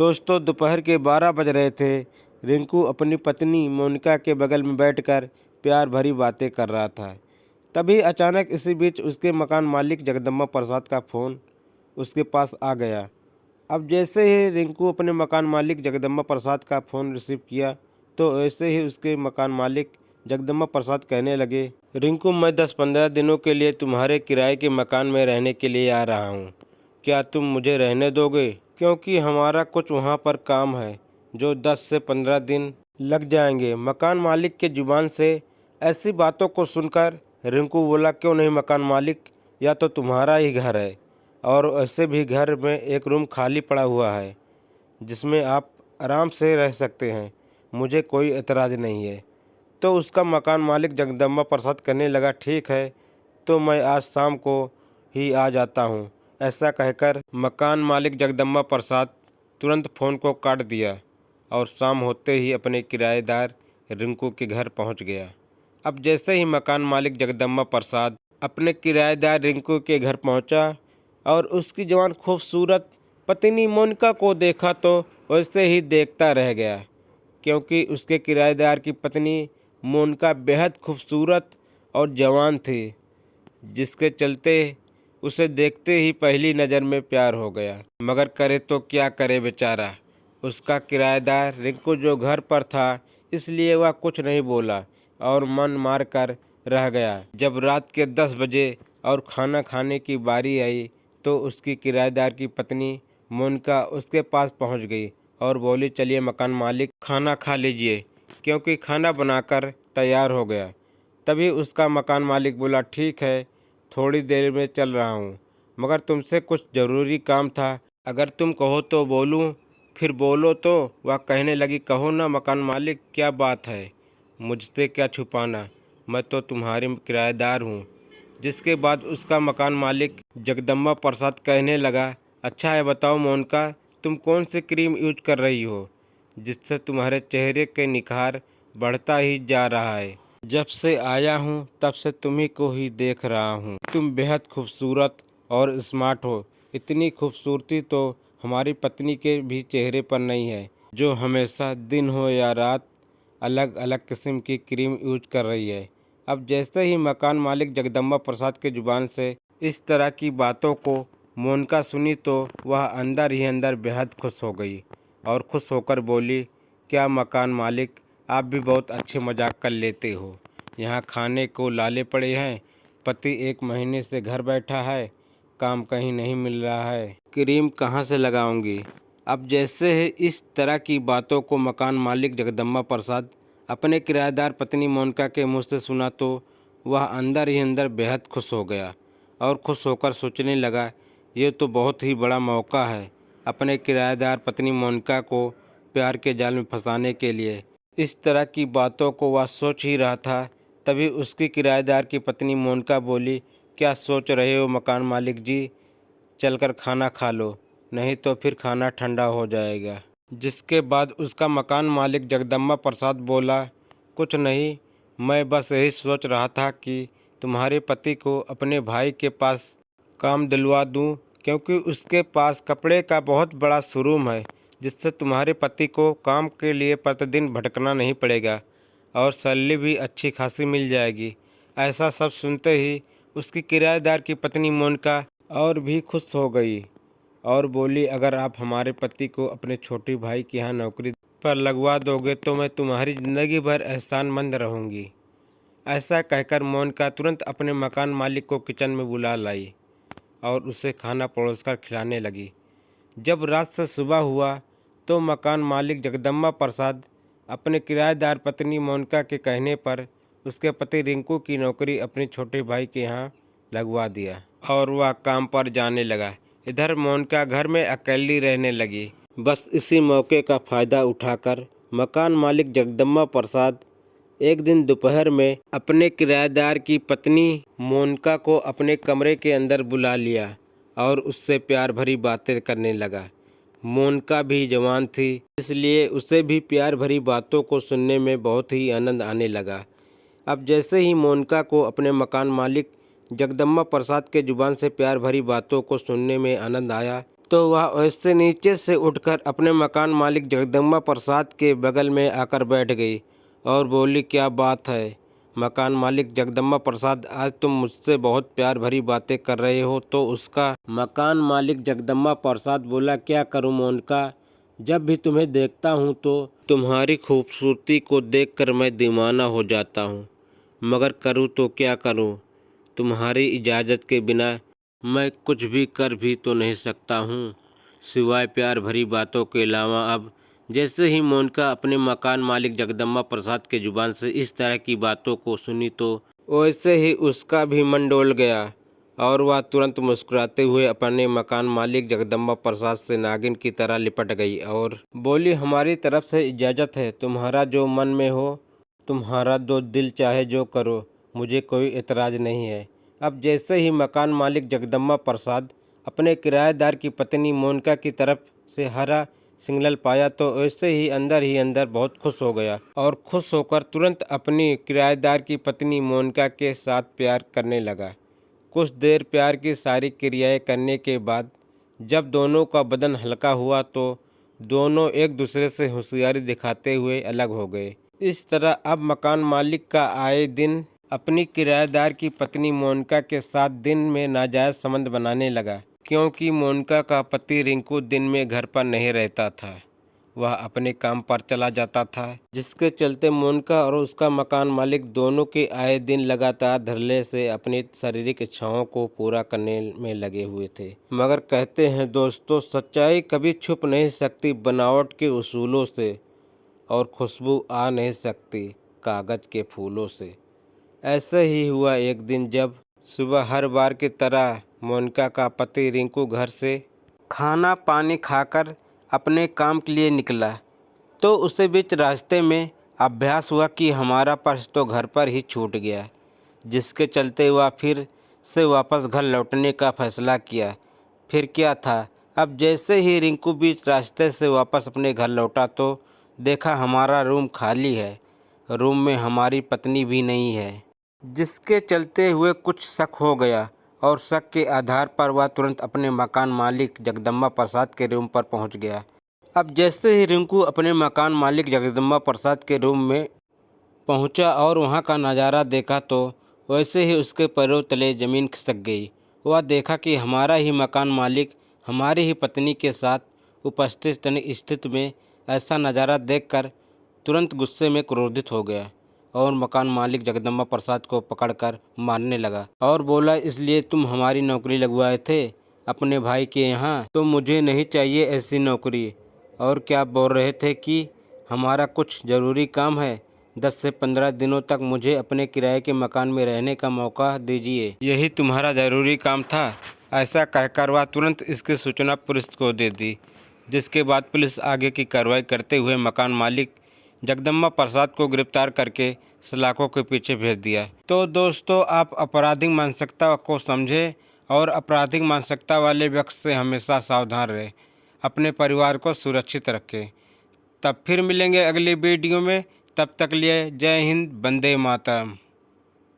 दोस्तों, दोपहर के 12 बज रहे थे। रिंकू अपनी पत्नी मोनिका के बगल में बैठकर प्यार भरी बातें कर रहा था। तभी अचानक इसी बीच उसके मकान मालिक जगदम्बा प्रसाद का फ़ोन उसके पास आ गया। अब जैसे ही रिंकू अपने मकान मालिक जगदम्बा प्रसाद का फ़ोन रिसीव किया, तो ऐसे ही उसके मकान मालिक जगदम्बा प्रसाद कहने लगे, रिंकू, मैं 10-15 दिनों के लिए तुम्हारे किराए के मकान में रहने के लिए आ रहा हूँ। क्या तुम मुझे रहने दोगे? क्योंकि हमारा कुछ वहाँ पर काम है जो 10 से 15 दिन लग जाएंगे। मकान मालिक के जुबान से ऐसी बातों को सुनकर रिंकू बोला, क्यों नहीं मकान मालिक, या तो तुम्हारा ही घर है और ऐसे भी घर में एक रूम खाली पड़ा हुआ है जिसमें आप आराम से रह सकते हैं। मुझे कोई एतराज़ नहीं है। तो उसका मकान मालिक जगदम्बा प्रसाद कहने लगा, ठीक है, तो मैं आज शाम को ही आ जाता हूँ। ऐसा कहकर मकान मालिक जगदम्बा प्रसाद तुरंत फ़ोन को काट दिया और शाम होते ही अपने किराएदार रिंकू के घर पहुँच गया। अब जैसे ही मकान मालिक जगदम्बा प्रसाद अपने किराएदार रिंकू के घर पहुँचा और उसकी जवान खूबसूरत पत्नी मोनिका को देखा, तो वैसे ही देखता रह गया, क्योंकि उसके किराएदार की पत्नी मोनिका बेहद खूबसूरत और जवान थी, जिसके चलते उसे देखते ही पहली नज़र में प्यार हो गया। मगर करे तो क्या करे बेचारा, उसका किराएदार रिंकू जो घर पर था, इसलिए वह कुछ नहीं बोला और मन मार कर रह गया। जब रात के 10 बजे और खाना खाने की बारी आई, तो उसकी किराएदार की पत्नी मोनिका उसके पास पहुंच गई और बोली, चलिए मकान मालिक, खाना खा लीजिए, क्योंकि खाना बनाकर तैयार हो गया। तभी उसका मकान मालिक बोला, ठीक है, थोड़ी देर में चल रहा हूँ, मगर तुमसे कुछ ज़रूरी काम था, अगर तुम कहो तो बोलूँ? फिर बोलो तो। वह कहने लगी, कहो ना मकान मालिक, क्या बात है, मुझसे क्या छुपाना, मैं तो तुम्हारी किराएदार हूँ। जिसके बाद उसका मकान मालिक जगदम्बा प्रसाद कहने लगा, अच्छा है, बताओ मोनिका, तुम कौन सी क्रीम यूज कर रही हो जिससे तुम्हारे चेहरे के निखार बढ़ता ही जा रहा है? जब से आया हूँ तब से तुम्ही को ही देख रहा हूँ। तुम बेहद खूबसूरत और स्मार्ट हो। इतनी खूबसूरती तो हमारी पत्नी के भी चेहरे पर नहीं है, जो हमेशा दिन हो या रात अलग अलग किस्म की क्रीम यूज कर रही है। अब जैसे ही मकान मालिक जगदम्बा प्रसाद के जुबान से इस तरह की बातों को मोनिका सुनी, तो वह अंदर ही अंदर बेहद खुश हो गई और खुश होकर बोली, क्या मकान मालिक, आप भी बहुत अच्छे मजाक कर लेते हो। यहाँ खाने को लाले पड़े हैं, पति 1 महीने से घर बैठा है, काम कहीं नहीं मिल रहा है, क्रीम कहाँ से लगाऊंगी। अब जैसे ही इस तरह की बातों को मकान मालिक जगदम्बा प्रसाद अपने किराएदार पत्नी मोनिका के मुँह से सुना, तो वह अंदर ही अंदर बेहद खुश हो गया और खुश होकर सोचने लगा, ये तो बहुत ही बड़ा मौका है अपने किराएदार पत्नी मोनिका को प्यार के जाल में फंसाने के लिए। इस तरह की बातों को वह सोच ही रहा था, तभी उसकी किराएदार की पत्नी मोनिका बोली, क्या सोच रहे हो मकान मालिक जी, चलकर खाना खा लो, नहीं तो फिर खाना ठंडा हो जाएगा। जिसके बाद उसका मकान मालिक जगदम्बा प्रसाद बोला, कुछ नहीं, मैं बस यही सोच रहा था कि तुम्हारे पति को अपने भाई के पास काम दिलवा दूं, क्योंकि उसके पास कपड़े का बहुत बड़ा शोरूम है, जिससे तुम्हारे पति को काम के लिए प्रतिदिन भटकना नहीं पड़ेगा और सैलरी भी अच्छी खासी मिल जाएगी। ऐसा सब सुनते ही उसकी किराएदार की पत्नी मोनिका और भी खुश हो गई और बोली, अगर आप हमारे पति को अपने छोटे भाई के यहाँ नौकरी पर लगवा दोगे तो मैं तुम्हारी ज़िंदगी भर एहसानमंद रहूँगी। ऐसा कहकर मोनिका तुरंत अपने मकान मालिक को किचन में बुला लाई और उसे खाना परोसकर खिलाने लगी। जब रात से सुबह हुआ, तो मकान मालिक जगदम्बा प्रसाद अपने किराएदार पत्नी मोनिका के कहने पर उसके पति रिंकू की नौकरी अपने छोटे भाई के यहाँ लगवा दिया और वह काम पर जाने लगा। इधर मोनिका घर में अकेली रहने लगी। बस इसी मौके का फ़ायदा उठाकर मकान मालिक जगदम्बा प्रसाद एक दिन दोपहर में अपने किराएदार की पत्नी मोनिका को अपने कमरे के अंदर बुला लिया और उससे प्यार भरी बातें करने लगा। मोनिका भी जवान थी, इसलिए उसे भी प्यार भरी बातों को सुनने में बहुत ही आनंद आने लगा। अब जैसे ही मोनिका को अपने मकान मालिक जगदम्बा प्रसाद के जुबान से प्यार भरी बातों को सुनने में आनंद आया, तो वह वैसे नीचे से उठकर अपने मकान मालिक जगदम्बा प्रसाद के बगल में आकर बैठ गई और बोली, क्या बात है मकान मालिक जगदम्बा प्रसाद, आज तुम मुझसे बहुत प्यार भरी बातें कर रहे हो। तो उसका मकान मालिक जगदम्बा प्रसाद बोला, क्या करूं मोनिका, जब भी तुम्हें देखता हूं तो तुम्हारी खूबसूरती को देखकर मैं दीवाना हो जाता हूं, मगर करूं तो क्या करूं, तुम्हारी इजाज़त के बिना मैं कुछ भी कर भी तो नहीं सकता हूँ, सिवाय प्यार भरी बातों के अलावा। अब जैसे ही मोनिका अपने मकान मालिक जगदम्बा प्रसाद के जुबान से इस तरह की बातों को सुनी तो वैसे ही उसका भी मन डोल गया और वह तुरंत मुस्कुराते हुए अपने मकान मालिक जगदम्बा प्रसाद से नागिन की तरह लिपट गई और बोली, हमारी तरफ से इजाज़त है, तुम्हारा जो मन में हो, तुम्हारा जो दिल चाहे जो करो, मुझे कोई एतराज़ नहीं है। अब जैसे ही मकान मालिक जगदम्बा प्रसाद अपने किराएदार की पत्नी मोनिका की तरफ से हरा सिग्नल पाया तो वैसे ही अंदर बहुत खुश हो गया और खुश होकर तुरंत अपनी किराएदार की पत्नी मोनिका के साथ प्यार करने लगा। कुछ देर प्यार की सारी क्रियाएं करने के बाद जब दोनों का बदन हल्का हुआ तो दोनों एक दूसरे से होशियारी दिखाते हुए अलग हो गए। इस तरह अब मकान मालिक का आए दिन अपनी किराएदार की पत्नी मोनिका के साथ दिन में नाजायज़ संबंध बनाने लगा, क्योंकि मोनिका का पति रिंकू दिन में घर पर नहीं रहता था, वह अपने काम पर चला जाता था, जिसके चलते मोनिका और उसका मकान मालिक दोनों के आए दिन लगातार धड़ल्ले से अपनी शारीरिक इच्छाओं को पूरा करने में लगे हुए थे। मगर कहते हैं दोस्तों, सच्चाई कभी छुप नहीं सकती बनावट के उसूलों से और खुशबू आ नहीं सकती कागज़ के फूलों से। ऐसा ही हुआ एक दिन जब सुबह हर बार की तरह मोनिका का पति रिंकू घर से खाना पानी खाकर अपने काम के लिए निकला तो उसे बीच रास्ते में अभ्यास हुआ कि हमारा पर्स तो घर पर ही छूट गया, जिसके चलते वह फिर से वापस घर लौटने का फैसला किया। फिर क्या था, अब जैसे ही रिंकू बीच रास्ते से वापस अपने घर लौटा तो देखा हमारा रूम खाली है, रूम में हमारी पत्नी भी नहीं है, जिसके चलते हुए कुछ शक हो गया और शक के आधार पर वह तुरंत अपने मकान मालिक जगदम्बा प्रसाद के रूम पर पहुंच गया। अब जैसे ही रिंकू अपने मकान मालिक जगदम्बा प्रसाद के रूम में पहुंचा और वहां का नज़ारा देखा तो वैसे ही उसके पैरों तले ज़मीन खिसक गई। वह देखा कि हमारा ही मकान मालिक हमारी ही पत्नी के साथ उपस्थित स्थिति में ऐसा नज़ारा देखकर तुरंत गुस्से में क्रोधित हो गया और मकान मालिक जगदम्बा प्रसाद को पकड़कर मारने लगा और बोला, इसलिए तुम हमारी नौकरी लगवाए थे अपने भाई के यहाँ, तो मुझे नहीं चाहिए ऐसी नौकरी। और क्या बोल रहे थे कि हमारा कुछ ज़रूरी काम है, 10 से 15 दिनों तक मुझे अपने किराए के मकान में रहने का मौका दीजिए, यही तुम्हारा ज़रूरी काम था। ऐसा कहकर वह तुरंत इसकी सूचना पुलिस को दे दी, जिसके बाद पुलिस आगे की कार्रवाई करते हुए मकान मालिक जगदम्बा प्रसाद को गिरफ्तार करके सलाखों के पीछे भेज दिया। तो दोस्तों, आप आपराधिक मानसिकता को समझें और आपराधिक मानसिकता वाले व्यक्ति से हमेशा सावधान रहें, अपने परिवार को सुरक्षित रखें। तब फिर मिलेंगे अगली वीडियो में, तब तक लिए जय हिंद, वंदे मातरम।